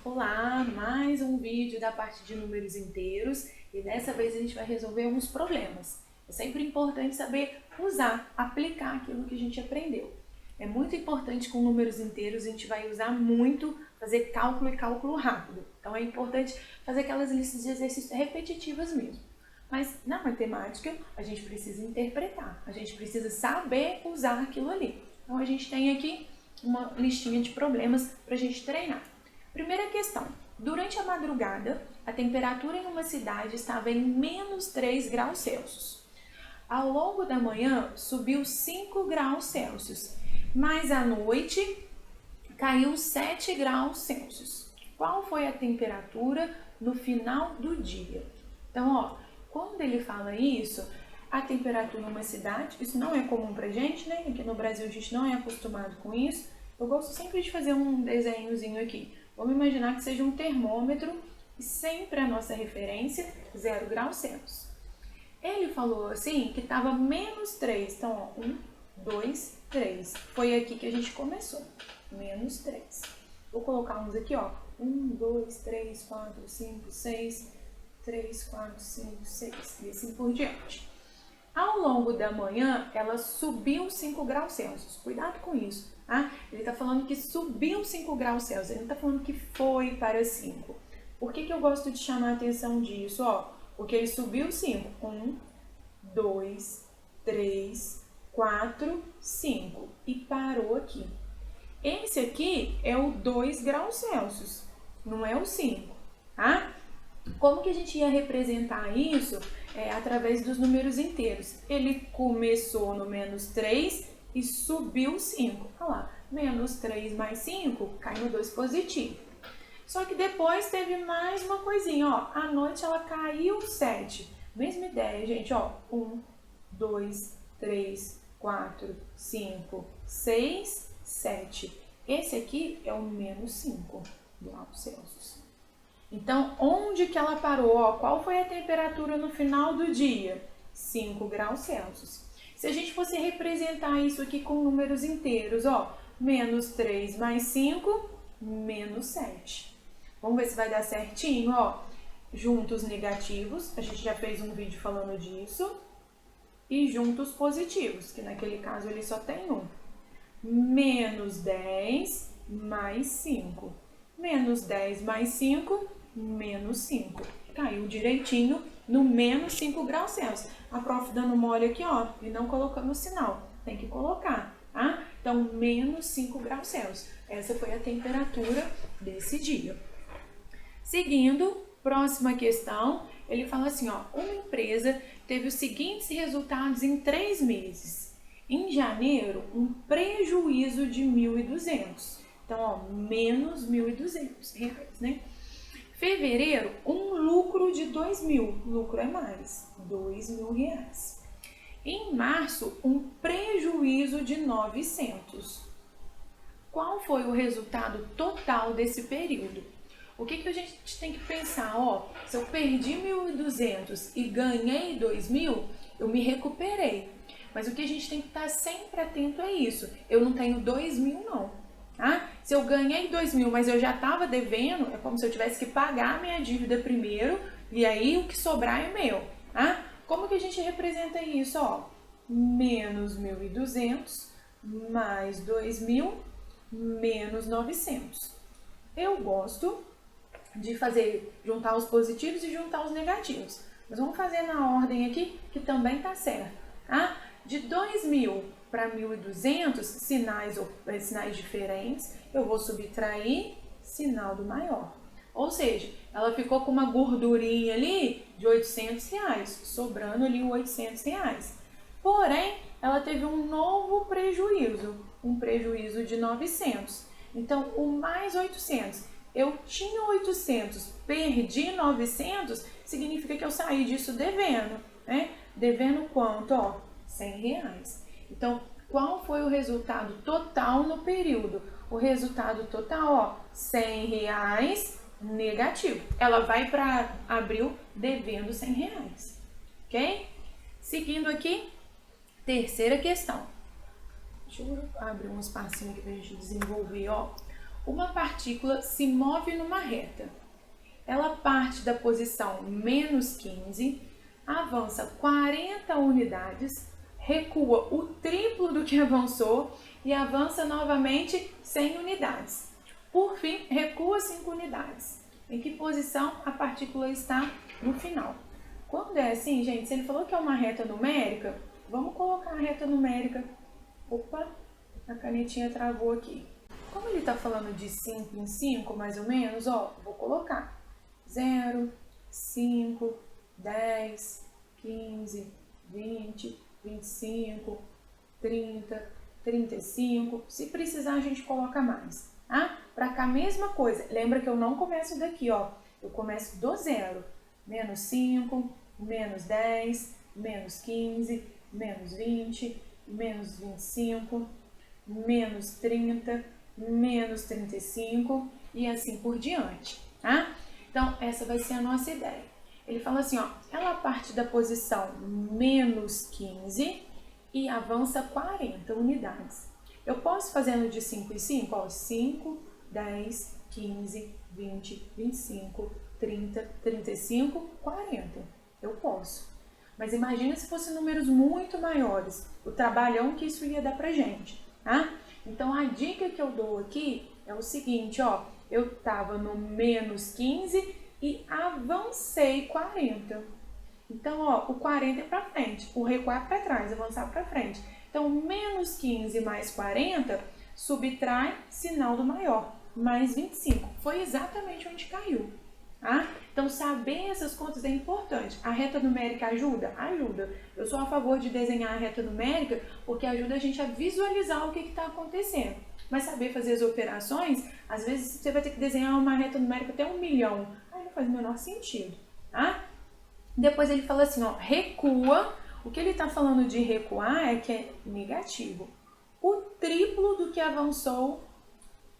Olá, mais um vídeo da parte de números inteiros e dessa vez a gente vai resolver alguns problemas. É sempre importante saber usar, aplicar aquilo que a gente aprendeu. É muito importante com números inteiros, a gente vai usar muito, fazer cálculo e cálculo rápido. Então é importante fazer aquelas listas de exercícios repetitivas mesmo. Mas na matemática a gente precisa interpretar, a gente precisa saber usar aquilo ali. Então a gente tem aqui uma listinha de problemas para a gente treinar. Primeira questão. Durante a madrugada, a temperatura em uma cidade estava em menos 3 graus Celsius. Ao longo da manhã, subiu 5 graus Celsius, mas à noite caiu 7 graus Celsius. Qual foi a temperatura no final do dia? Então, quando ele fala isso, a temperatura em uma cidade, isso não é comum pra gente, né? Aqui no Brasil a gente não é acostumado com isso. Eu gosto sempre de fazer um desenhozinho aqui. Vamos imaginar que seja um termômetro e sempre a nossa referência 0 graus Celsius. Ele falou assim que estava menos 3. Então, 1, 2, 3. Foi aqui que a gente começou. Menos 3. Vou colocar uns aqui, 1, 2, 3, 4, 5, 6, 3, 4, 5, 6 e assim por diante. Ao longo da manhã, ela subiu 5 graus Celsius. Cuidado com isso, tá? Ele está falando que subiu 5 graus Celsius, ele não está falando que foi para 5. Por que eu gosto de chamar a atenção disso? Porque ele subiu 5. 1, 2, 3, 4, 5 e parou aqui. Esse aqui é o 2 graus Celsius, não é o 5, tá? Como que a gente ia representar isso? Através dos números inteiros. Ele começou no menos 3 e subiu 5. Olha lá, menos 3 mais 5 cai no 2 positivo. Só que depois teve mais uma coisinha, à noite ela caiu 7. Mesma ideia, gente, 1, 2, 3, 4, 5, 6, 7. Esse aqui é o menos 5 graus Celsius. Então, onde que ela parou? Qual foi a temperatura no final do dia? 5 graus Celsius. Se a gente fosse representar isso aqui com números inteiros, menos 3 mais 5, menos 7. Vamos ver se vai dar certinho, juntos negativos, a gente já fez um vídeo falando disso, e juntos positivos, que naquele caso ele só tem um. Menos 10 mais 5. Menos 10 mais 5, menos 5. Caiu direitinho no menos 5 graus Celsius. A prof dando mole aqui, e não colocando o sinal. Tem que colocar, tá? Então, menos 5 graus Celsius. Essa foi a temperatura desse dia. Seguindo, próxima questão, ele fala assim, uma empresa teve os seguintes resultados em 3 meses. Em janeiro, um prejuízo de 1.200. Então, menos 1.200 reais, né? Fevereiro, um lucro de 2.000. Lucro é mais, 2.000 reais. Em março, um prejuízo de 900. Qual foi o resultado total desse período? O que a gente tem que pensar? Se eu perdi 1.200 e ganhei 2.000, eu me recuperei. Mas o que a gente tem que estar sempre atento é isso. Eu não tenho 2.000 não. Tá? Se eu ganhei 2.000, mas eu já estava devendo, é como se eu tivesse que pagar a minha dívida primeiro e aí o que sobrar é meu. Tá? Como que a gente representa isso? Menos 1.200 mais 2.000 menos 900. Eu gosto de juntar os positivos e juntar os negativos. Mas vamos fazer na ordem aqui que também tá certo. Tá? De 2.000 para 1.200, sinais diferentes, eu vou subtrair sinal do maior. Ou seja, ela ficou com uma gordurinha ali de 800 reais, sobrando ali 800 reais. Porém, ela teve um novo prejuízo, um prejuízo de 900. Então, o mais 800, eu tinha 800, perdi 900, significa que eu saí disso devendo, né? Devendo quanto? 100 reais. Então, qual foi o resultado total no período? O resultado total, 100 reais negativo. Ela vai para abril devendo 100 reais. Ok? Seguindo aqui, terceira questão. Deixa eu abrir um espacinho aqui para a gente desenvolver, uma partícula se move numa reta. Ela parte da posição menos 15, avança 40 unidades, recua o triplo do que avançou e avança novamente 100 unidades. Por fim, recua 5 unidades. Em que posição a partícula está no final? Quando é assim, gente, se ele falou que é uma reta numérica, vamos colocar a reta numérica. Opa, a canetinha travou aqui. Como ele está falando de 5 em 5, mais ou menos, ó, vou colocar 0, 5, 10, 15, 20, 25, 30, 35. Se precisar, a gente coloca mais. Ah, para cá, mesma coisa. Lembra que eu não começo daqui, ó. Eu começo do zero. Menos 5, menos 10, menos 15, menos 20, menos 25, menos 30, menos 35 e assim por diante, tá? Então, essa vai ser a nossa ideia. Ele fala assim, ó, ela parte da posição menos 15 e avança 40 unidades. Eu posso fazendo de 5 em 5, ó, 5, 10, 15, 20, 25, 30, 35, 40. Eu posso. Mas imagina se fossem números muito maiores, o trabalhão que isso ia dar pra gente, tá? Então, a dica que eu dou aqui é o seguinte, ó, eu estava no menos 15 e avancei 40. Então, ó, o 40 é para frente, o recuar para trás, avançar para frente. Então, menos 15 mais 40, subtrai sinal do maior, mais 25. Foi exatamente onde caiu. Tá? Então, saber essas contas é importante. A reta numérica ajuda? Ajuda. Eu sou a favor de desenhar a reta numérica porque ajuda a gente a visualizar o que está acontecendo. Mas saber fazer as operações, às vezes você vai ter que desenhar uma reta numérica até 1 milhão. Aí não faz o menor sentido. Tá? Depois ele fala assim, ó, recua. O que ele está falando de recuar é que é negativo. O triplo do que avançou.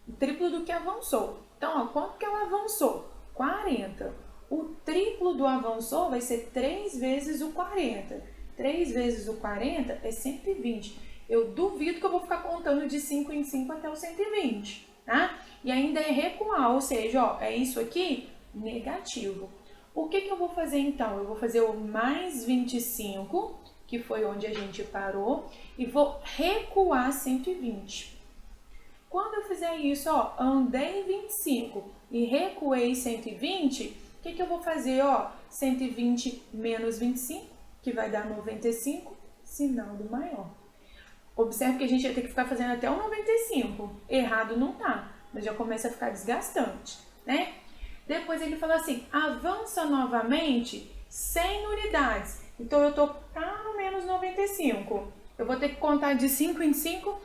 O triplo do que avançou. Então, ó, quanto que ela avançou? 40. O triplo do avançou vai ser 3 vezes o 40. 3 vezes o 40 é 120. Eu duvido que eu vou ficar contando de 5 em 5 até o 120, tá? E ainda é recuar, ou seja, ó, é isso aqui, negativo. O que eu vou fazer então? Eu vou fazer o mais 25, que foi onde a gente parou, e vou recuar 120. Quando eu fizer isso, ó, andei 25 e recuei 120, o que eu vou fazer, ó? 120 menos 25, que vai dar 95, sinal do maior. Observe que a gente vai ter que ficar fazendo até o 95. Errado não tá, mas já começa a ficar desgastante, né? Depois ele fala assim, avança novamente 100 unidades. Então, eu tô cá no menos 95. Eu vou ter que contar de 5 em 5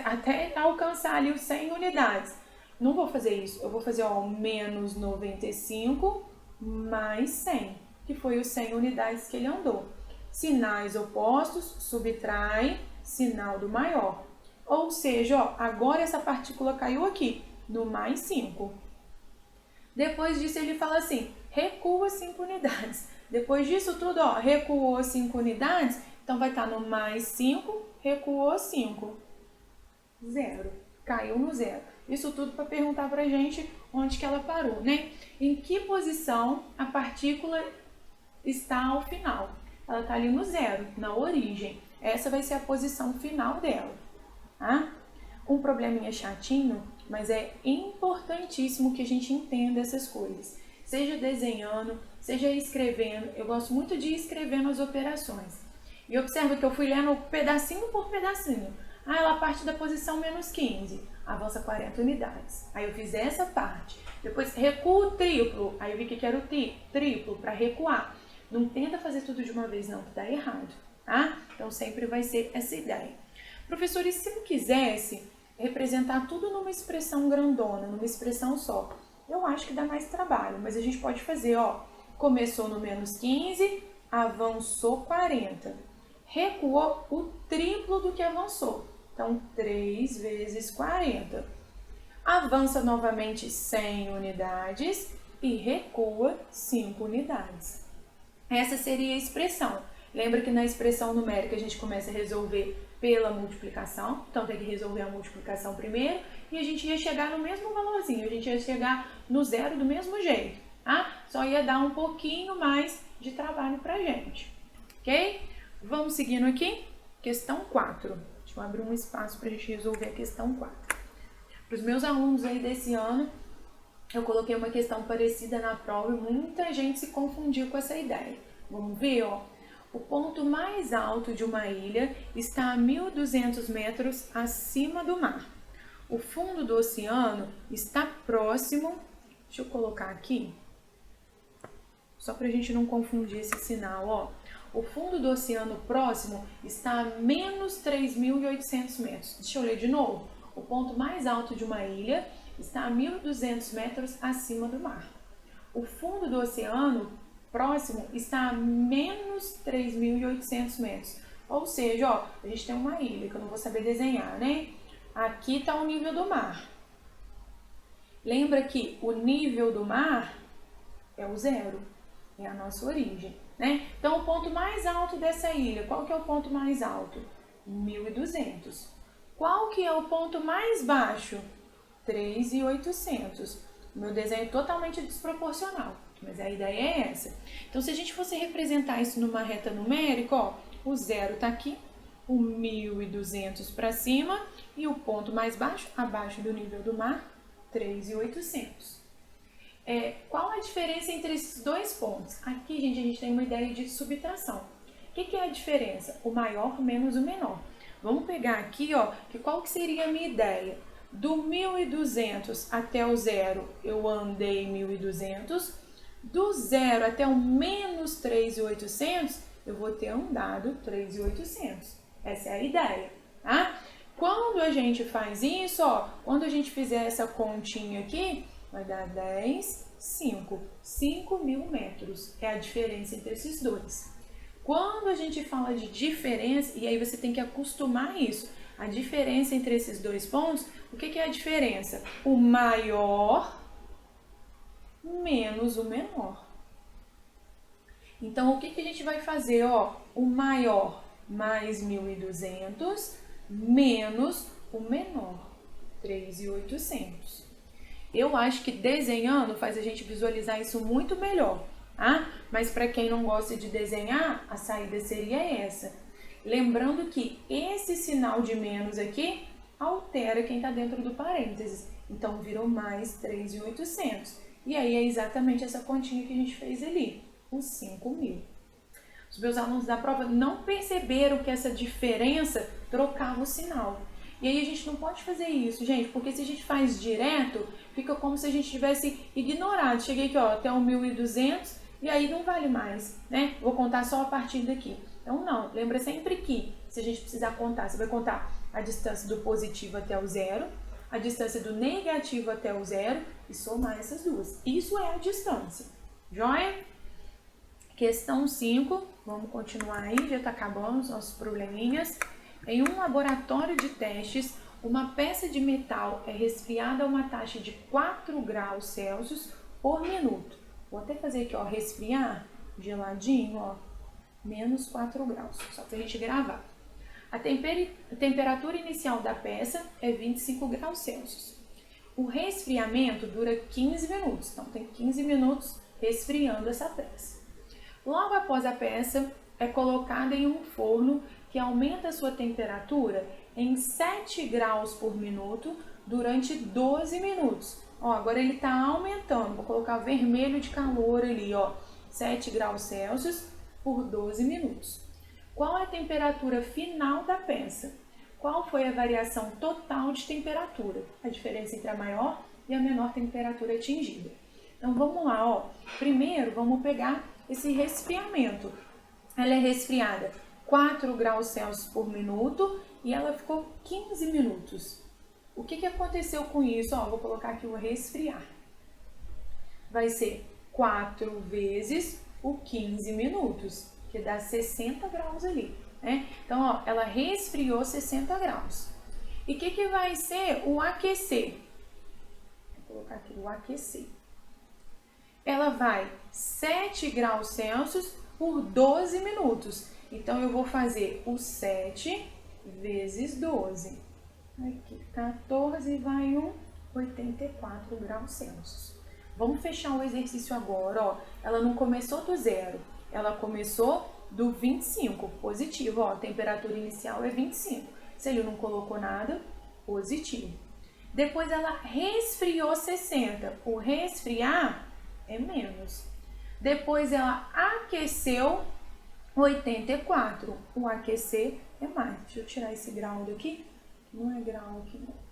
até alcançar ali os 100 unidades. Não vou fazer isso. Eu vou fazer, ó, menos 95 mais 100, que foi os 100 unidades que ele andou. Sinais opostos, subtrai, sinal do maior. Ou seja, ó, agora essa partícula caiu aqui, no mais 5. Depois disso, ele fala assim, recua 5 unidades. Depois disso tudo, ó, recuou 5 unidades, então vai estar no mais 5, recuou 5. 0. Caiu no 0. Isso tudo para perguntar pra gente onde que ela parou, né? Em que posição a partícula está ao final? Ela está ali no 0, na origem. Essa vai ser a posição final dela, tá? Um probleminha chatinho, mas é importantíssimo que a gente entenda essas coisas. Seja desenhando, seja escrevendo. Eu gosto muito de ir escrevendo as operações. E observa que eu fui lendo pedacinho por pedacinho. Ah, ela parte da posição menos 15, avança 40 unidades. Aí eu fiz essa parte. Depois recuo o triplo. Aí eu vi que era o triplo para recuar. Não tenta fazer tudo de uma vez não, que dá errado, tá? Então sempre vai ser essa ideia. Professor, e se eu quisesse representar tudo numa expressão grandona, numa expressão só? Eu acho que dá mais trabalho, mas a gente pode fazer, ó. Começou no menos 15, avançou 40. Recuou o triplo do que avançou. Então, 3 vezes 40. Avança novamente 100 unidades e recua 5 unidades. Essa seria a expressão. Lembra que na expressão numérica a gente começa a resolver pela multiplicação, então tem que resolver a multiplicação primeiro, e a gente ia chegar no mesmo valorzinho, a gente ia chegar no zero do mesmo jeito, tá? Só ia dar um pouquinho mais de trabalho pra gente, ok? Vamos seguindo aqui, questão 4. Deixa eu abrir um espaço pra gente resolver a questão 4. Para os meus alunos aí desse ano, eu coloquei uma questão parecida na prova e muita gente se confundiu com essa ideia. Vamos ver, ó. O ponto mais alto de uma ilha está a 1.200 metros acima do mar. O fundo do oceano está próximo... Deixa eu colocar aqui, só para a gente não confundir esse sinal, ó. O fundo do oceano próximo está a menos 3.800 metros. Deixa eu ler de novo. O ponto mais alto de uma ilha está a 1.200 metros acima do mar. O fundo do oceano próximo está a menos 3.800 metros. Ou seja, ó, a gente tem uma ilha que eu não vou saber desenhar, né? Aqui está o nível do mar. Lembra que o nível do mar é o zero, é a nossa origem, né? Então, o ponto mais alto dessa ilha, qual que é o ponto mais alto? 1.200. Qual que é o ponto mais baixo? 3.800. Meu desenho é totalmente desproporcional, mas a ideia é essa. Então, se a gente fosse representar isso numa reta numérica, ó, o zero está aqui, o 1.200 para cima e o ponto mais baixo, abaixo do nível do mar, 3.800. Qual a diferença entre esses dois pontos? Aqui, gente, a gente tem uma ideia de subtração. O que é a diferença? O maior menos o menor. Vamos pegar aqui, ó, que qual que seria a minha ideia? Do 1.200 até o zero, eu andei 1.200. Do zero até o menos 3.800, eu vou ter andado 3.800. Essa é a ideia, tá? Quando a gente faz isso, ó, quando a gente fizer essa continha aqui, vai dar 10, 5. 5.000 metros é a diferença entre esses dois. Quando a gente fala de diferença, e aí você tem que acostumar isso, a diferença entre esses dois pontos, o que é a diferença? O maior menos o menor. Então, o que a gente vai fazer? Ó, o maior mais 1.200 menos o menor, 3.800. Eu acho que desenhando faz a gente visualizar isso muito melhor, tá? Mas para quem não gosta de desenhar, a saída seria essa. Lembrando que esse sinal de menos aqui altera quem está dentro do parênteses. Então, virou mais 3.800. E aí é exatamente essa continha que a gente fez ali, os 5.000. Os meus alunos da prova não perceberam que essa diferença trocava o sinal. E aí a gente não pode fazer isso, gente, porque se a gente faz direto, fica como se a gente tivesse ignorado. Cheguei aqui, ó, até o 1.200 e aí não vale mais, né? Vou contar só a partir daqui. Então, não. Lembra sempre que, se a gente precisar contar, você vai contar a distância do positivo até o zero, a distância do negativo até o zero e somar essas duas. Isso é a distância. Joia? Questão 5. Vamos continuar aí, já está acabando os nossos probleminhas. Em um laboratório de testes, uma peça de metal é resfriada a uma taxa de 4 graus Celsius por minuto. Vou até fazer aqui, ó, resfriar, geladinho, ó, menos 4 graus, só pra gente gravar. A temperatura inicial da peça é 25 graus Celsius. O resfriamento dura 15 minutos, então tem 15 minutos resfriando essa peça. Logo após a peça, é colocada em um forno que aumenta a sua temperatura em 7 graus por minuto durante 12 minutos. Ó, agora ele está aumentando, vou colocar vermelho de calor ali, ó, 7 graus Celsius por 12 minutos. Qual é a temperatura final da peça? Qual foi a variação total de temperatura? A diferença entre a maior e a menor temperatura atingida. Então vamos lá, ó. Primeiro vamos pegar esse resfriamento. Ela é resfriada 4 graus Celsius por minuto e ela ficou 15 minutos. O que aconteceu com isso? Ó, vou colocar aqui o resfriar. Vai ser 4 vezes o 15 minutos, que dá 60 graus ali, né? Então, ó, ela resfriou 60 graus. E o que vai ser o aquecer? Vou colocar aqui o aquecer. Ela vai 7 graus Celsius por 12 minutos. Então, eu vou fazer o 7 vezes 12. Aqui, 14 vai 84 graus Celsius. Vamos fechar o exercício agora, ó. Ela não começou do zero, ela começou do 25, positivo, ó. A temperatura inicial é 25. Se ele não colocou nada, positivo. Depois ela resfriou 60. O resfriar é menos. Depois ela aqueceu 84. O aquecer é mais. Deixa eu tirar esse grau daqui. Não é grau aqui, não.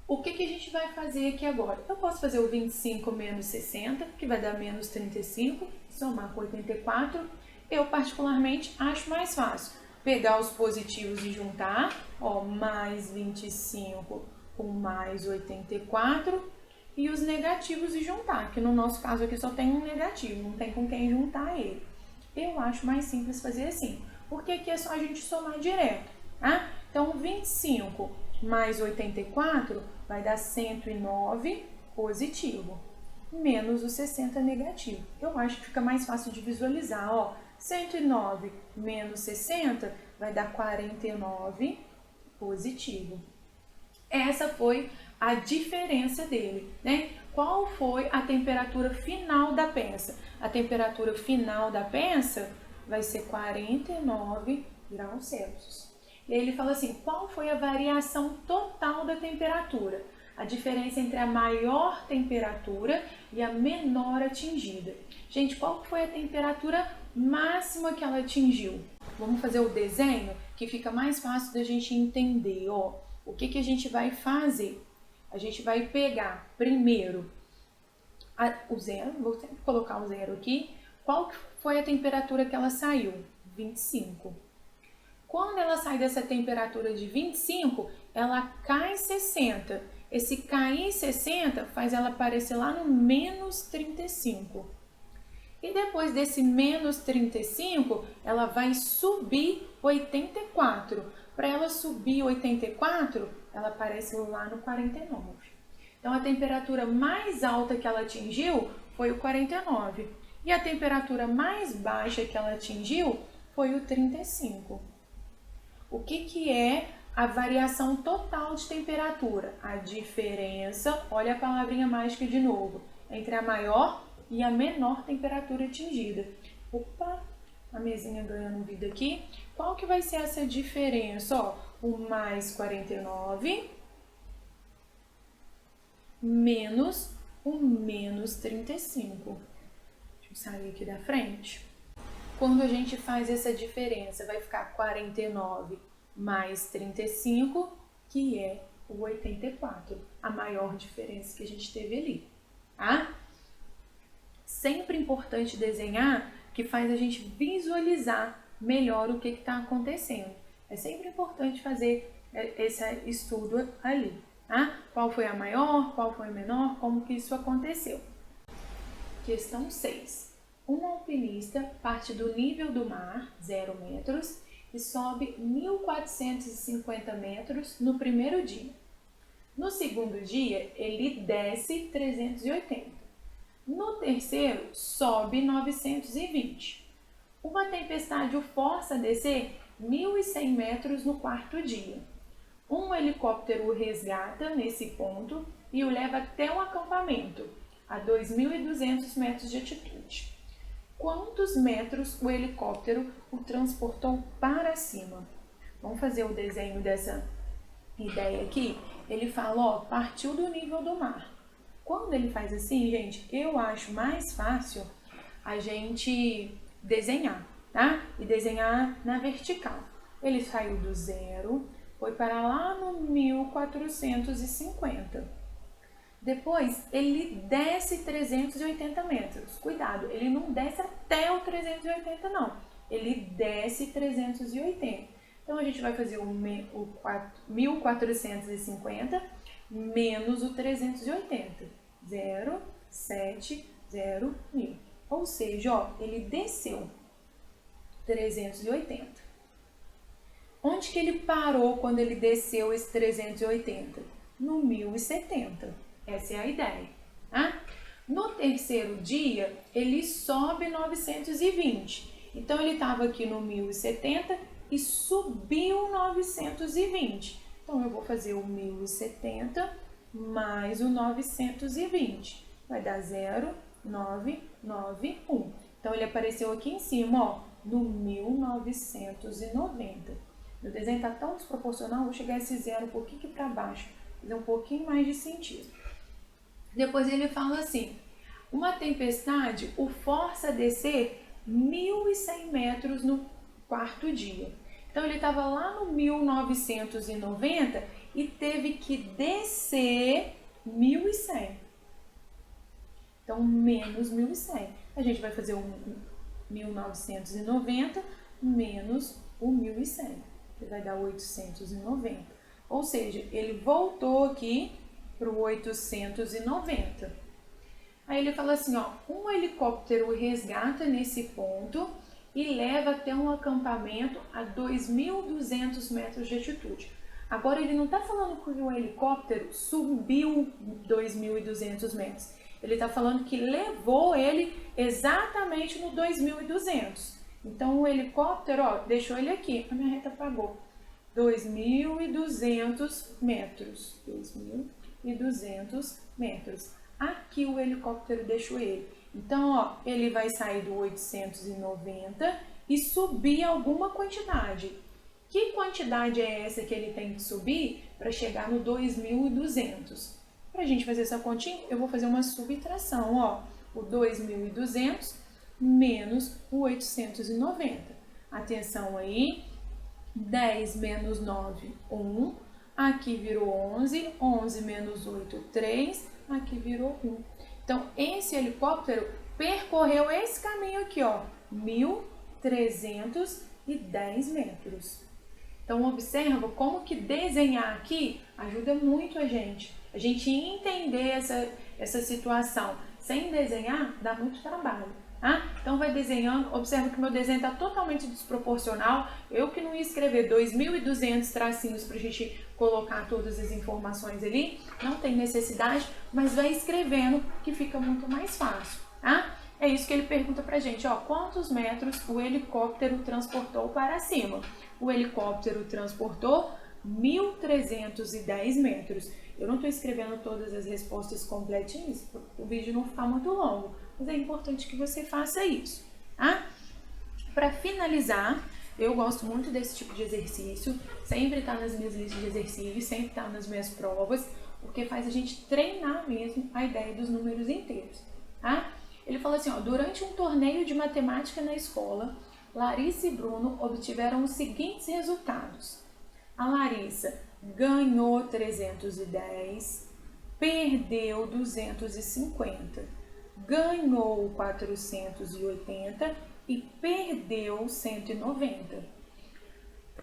O que a gente vai fazer aqui agora? Eu posso fazer o 25 menos 60, que vai dar menos 35, somar com 84. Eu, particularmente, acho mais fácil pegar os positivos e juntar, ó, mais 25 com mais 84, e os negativos e juntar, que no nosso caso aqui só tem um negativo, não tem com quem juntar ele. Eu acho mais simples fazer assim, porque aqui é só a gente somar direto, tá? Então, 25 mais 84 vai dar 109 positivo, menos o 60 negativo. Eu acho que fica mais fácil de visualizar, ó. 109 menos 60 vai dar 49 positivo. Essa foi a diferença dele, né? Qual foi a temperatura final da peça? A temperatura final da peça vai ser 49 graus Celsius. E aí ele fala assim, qual foi a variação total da temperatura? A diferença entre a maior temperatura e a menor atingida. Gente, qual foi a temperatura máxima que ela atingiu? Vamos fazer o desenho que fica mais fácil da gente entender, ó. O que a gente vai fazer? A gente vai pegar primeiro o zero, vou sempre colocar o zero aqui. Qual foi a temperatura que ela saiu? 25. Quando ela sai dessa temperatura de 25, ela cai 60. Esse cair 60 faz ela aparecer lá no menos 35. E depois desse menos 35, ela vai subir 84. Para ela subir 84, ela aparece lá no 49. Então, a temperatura mais alta que ela atingiu foi o 49. E a temperatura mais baixa que ela atingiu foi o 35. O que é a variação total de temperatura? A diferença, olha a palavrinha mágica de novo, entre a maior e a menor temperatura atingida. Opa, a mesinha ganhando vida aqui. Qual que vai ser essa diferença? Ó, o mais 49 menos o menos 35. Deixa eu sair aqui da frente. Quando a gente faz essa diferença, vai ficar 49 mais 35, que é o 84. A maior diferença que a gente teve ali, tá? Sempre importante desenhar, que faz a gente visualizar melhor o que está acontecendo. É sempre importante fazer esse estudo ali, tá? Qual foi a maior, qual foi a menor, como que isso aconteceu. Questão 6. Um alpinista parte do nível do mar, 0 metros, e sobe 1.450 metros no primeiro dia. No segundo dia, ele desce 380. No terceiro, sobe 920. Uma tempestade o força a descer 1.100 metros no quarto dia. Um helicóptero o resgata nesse ponto e o leva até um acampamento, a 2.200 metros de altitude. Quantos metros o helicóptero o transportou para cima? Vamos fazer o desenho dessa ideia aqui? Ele fala, ó, partiu do nível do mar. Quando ele faz assim, gente, eu acho mais fácil a gente desenhar, tá? E desenhar na vertical. Ele saiu do zero, foi para lá no 1450. Depois, ele desce 380 metros. Cuidado, ele não desce até o 380, não. Ele desce 380. Então, a gente vai fazer o 1450 menos o 380. 0, 7, 0, 1000. Ou seja, ó, ele desceu 380. Onde que ele parou quando ele desceu esse 380? No 1070. Essa é a ideia, tá? No terceiro dia, ele sobe 920. Então, ele estava aqui no 1070 e subiu 920. Então, eu vou fazer o 1070 mais o 920. Vai dar 0,991. Então, ele apareceu aqui em cima, ó, no 1990. Meu desenho está tão desproporcional, vou chegar esse zero um pouquinho para baixo, fazer um pouquinho mais de sentido. Depois ele fala assim, uma tempestade o força a descer 1.100 metros no quarto dia. Então, ele estava lá no 1990 e teve que descer 1.100. Então, menos 1.100. A gente vai fazer o 1990 menos o 1.100, que vai dar 890. Ou seja, ele voltou aqui para o 890. Aí ele fala assim, ó, um helicóptero resgata nesse ponto e leva até um acampamento a 2.200 metros de altitude. Agora ele não está falando que o helicóptero subiu 2.200 metros. Ele está falando que levou ele exatamente no 2.200. Então o helicóptero, ó, deixou ele aqui. A minha reta apagou. 2.200 metros. 2.200 metros. Aqui o helicóptero deixou ele. Então, ó, ele vai sair do 890 e subir alguma quantidade. Que quantidade é essa que ele tem que subir para chegar no 2.200? Para a gente fazer essa continha, eu vou fazer uma subtração, ó. O 2.200 menos o 890. Atenção aí, 10 menos 9, 1. Aqui virou 11, 11 menos 8, 3. Aqui virou 1. Então, esse helicóptero percorreu esse caminho aqui, ó, 1.310 metros. Então, observa como que desenhar aqui ajuda muito a gente entender essa situação. Sem desenhar, dá muito trabalho. Tá? Então, vai desenhando, observa que meu desenho está totalmente desproporcional. Eu que não ia escrever 2.200 tracinhos para a gente colocar todas as informações ali, não tem necessidade, mas vai escrevendo que fica muito mais fácil. Tá? É isso que ele pergunta pra gente, ó, quantos metros o helicóptero transportou para cima? O helicóptero transportou 1.310 metros. Eu não estou escrevendo todas as respostas completinhas, o vídeo não ficar muito longo, mas é importante que você faça isso, tá? Para finalizar, eu gosto muito desse tipo de exercício, sempre está nas minhas listas de exercícios, sempre está nas minhas provas, porque faz a gente treinar mesmo a ideia dos números inteiros, tá? Ele falou assim, ó, durante um torneio de matemática na escola, Larissa e Bruno obtiveram os seguintes resultados. A Larissa ganhou 310, perdeu 250, ganhou 480 e perdeu 190.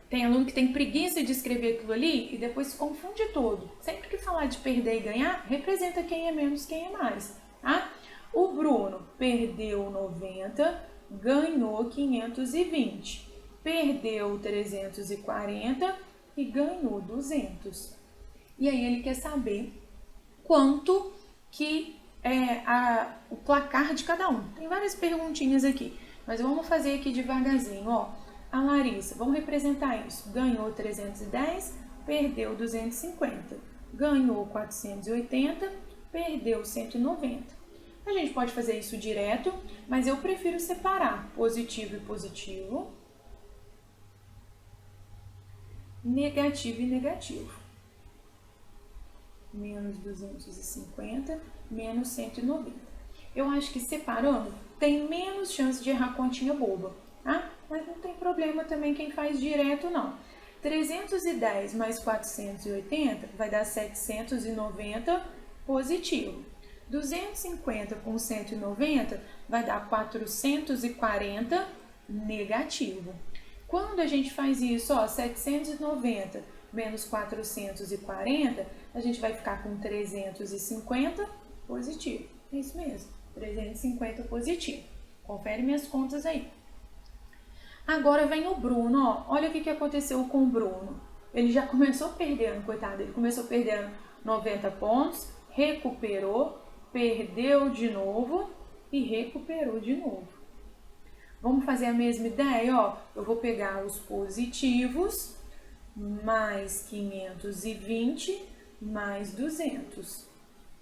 Tem aluno que tem preguiça de escrever aquilo ali e depois se confunde todo. Sempre que falar de perder e ganhar, representa quem é menos, quem é mais, tá? O Bruno perdeu 90, ganhou 520, perdeu 340 e ganhou 200. E aí ele quer saber quanto que é o placar de cada um. Tem várias perguntinhas aqui, mas vamos fazer aqui devagarzinho, ó. A Larissa, vamos representar isso. Ganhou 310, perdeu 250. Ganhou 480, perdeu 190. A gente pode fazer isso direto, mas eu prefiro separar positivo e positivo, negativo e negativo. Menos 250, menos 190. Eu acho que separando tem menos chance de errar continha boba, tá? Mas não tem problema também quem faz direto, não. 310 mais 480 vai dar 790 positivo. 250 com 190 vai dar 440 negativo. Quando a gente faz isso, ó, 790 menos 440, a gente vai ficar com 350 positivo. É isso mesmo, 350 positivo. Confere minhas contas aí. Agora vem o Bruno, ó. Olha o que aconteceu com o Bruno. Ele já começou perdendo, coitado, ele começou perdendo 90 pontos, recuperou, perdeu de novo e recuperou de novo. Vamos fazer a mesma ideia, ó. Eu vou pegar os positivos, mais 520, mais 200.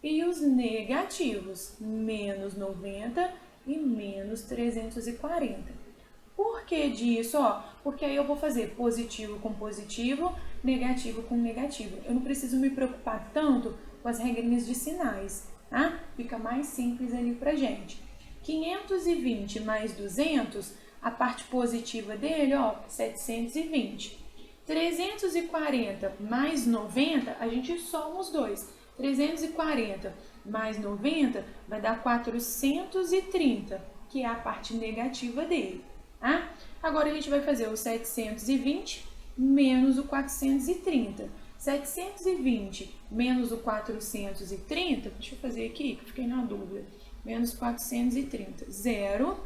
E os negativos, menos 90 e menos 340. Por que disso? Ó, porque aí eu vou fazer positivo com positivo, negativo com negativo. Eu não preciso me preocupar tanto com as regrinhas de sinais, tá? Fica mais simples ali pra gente. 520 mais 200, a parte positiva dele, ó, 720. 340 mais 90, a gente soma os dois. 340 mais 90 vai dar 430, que é a parte negativa dele. Tá? Agora a gente vai fazer o 720 menos o 430. 720 menos o 430, deixa eu fazer aqui, que eu fiquei na dúvida. Menos 430, 0.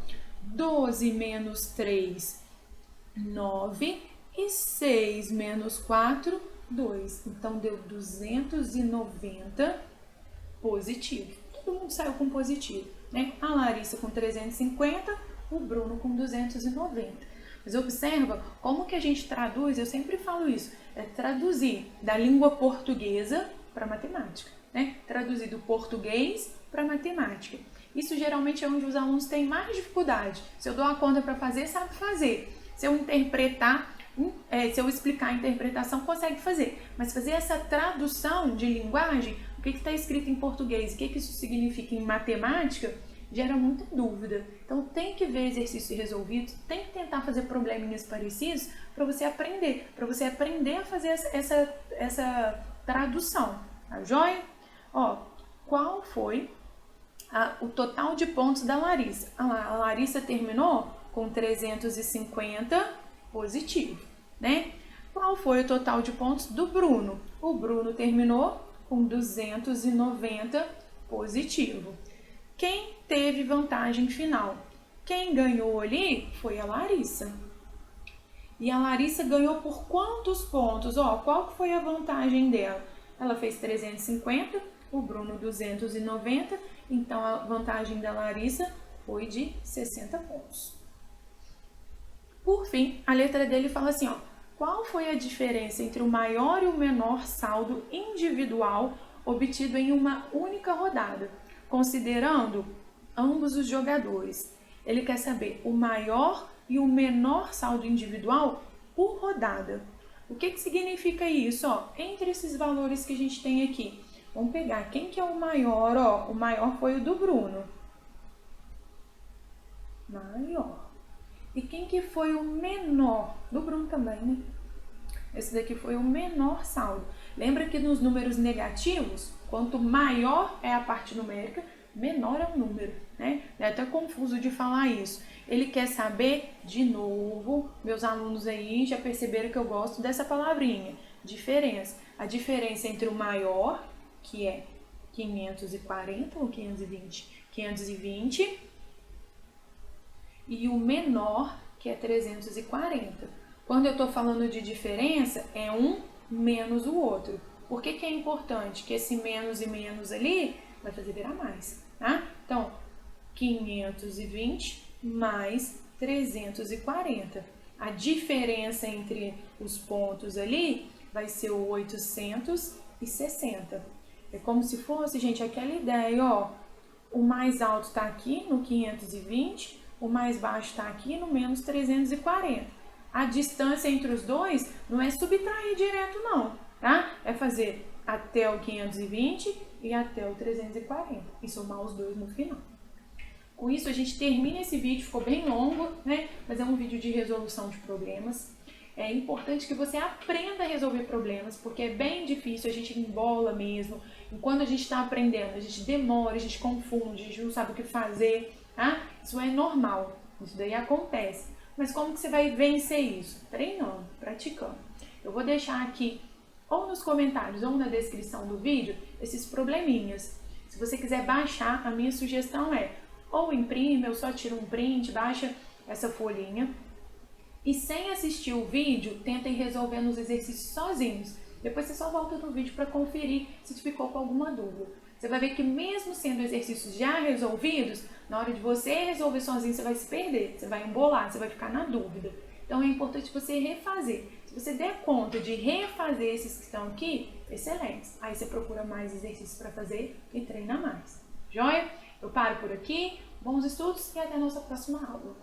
12 menos 3, 9. E 6 menos 4, 2. Então, deu 290 positivo. Todo mundo saiu com positivo, né? A Larissa com 350, o Bruno com 290. Mas observa como que a gente traduz, eu sempre falo isso, é traduzir da língua portuguesa para matemática, né? Traduzir do português para matemática. Isso geralmente é onde os alunos têm mais dificuldade. Se eu dou a conta para fazer, sabe fazer. Se eu interpretar, se eu explicar a interpretação, consegue fazer. Mas fazer essa tradução de linguagem, o que está escrito em português, o que isso significa em matemática, gera muita dúvida. Então tem que ver exercícios resolvidos, tem que tentar fazer probleminhas parecidos para você aprender a fazer essa tradução. Tá joia? Ó, qual foi o total de pontos da Larissa? A Larissa terminou com 350 positivo, né? Qual foi o total de pontos do Bruno? O Bruno terminou com 290 positivo. Quem teve vantagem final? Quem ganhou ali foi a Larissa. E a Larissa ganhou por quantos pontos? Ó, qual foi a vantagem dela? Ela fez 350, o Bruno 290, então a vantagem da Larissa foi de 60 pontos. Por fim, a letra dele fala assim, ó, qual foi a diferença entre o maior e o menor saldo individual obtido em uma única rodada, considerando ambos os jogadores? Ele quer saber o maior e o menor saldo individual por rodada. O que significa isso? Ó, entre esses valores que a gente tem aqui, vamos pegar quem que é o maior, ó, o maior foi o do Bruno. Maior. E quem que foi o menor? Do Bruno também, né? Esse daqui foi o menor saldo. Lembra que nos números negativos, quanto maior é a parte numérica, menor é o número, né? É até confuso de falar isso. Ele quer saber, de novo, meus alunos aí já perceberam que eu gosto dessa palavrinha, diferença. A diferença entre o maior, que é 540 ou 520, 520, e o menor, que é 340. Quando eu estou falando de diferença, é um menos o outro. Por que é importante? Que esse menos e menos ali vai fazer virar mais, tá? Então, 520 mais 340. A diferença entre os pontos ali vai ser o 860. É como se fosse, gente, aquela ideia, ó. O mais alto está aqui no 520, o mais baixo está aqui no menos 340. A distância entre os dois não é subtrair direto não, tá? É fazer até o 520 e até o 340 e somar os dois no final. Com isso a gente termina esse vídeo, ficou bem longo, né? Mas é um vídeo de resolução de problemas. É importante que você aprenda a resolver problemas, porque é bem difícil, a gente embola mesmo. E quando a gente está aprendendo, a gente demora, a gente confunde, a gente não sabe o que fazer, tá? Isso é normal, isso daí acontece. Mas como que você vai vencer isso? Treinando, praticando. Eu vou deixar aqui, ou nos comentários, ou na descrição do vídeo, esses probleminhas. Se você quiser baixar, a minha sugestão é, ou imprime, ou só tira um print, baixa essa folhinha. E sem assistir o vídeo, tentem resolver nos exercícios sozinhos. Depois você só volta no vídeo para conferir se ficou com alguma dúvida. você vai ver que mesmo sendo exercícios já resolvidos, na hora de você resolver sozinho, você vai se perder, você vai embolar, você vai ficar na dúvida. Então é importante você refazer. Se você der conta de refazer esses que estão aqui, excelente. Aí você procura mais exercícios para fazer e treina mais. Joia? Eu paro por aqui, bons estudos e até a nossa próxima aula.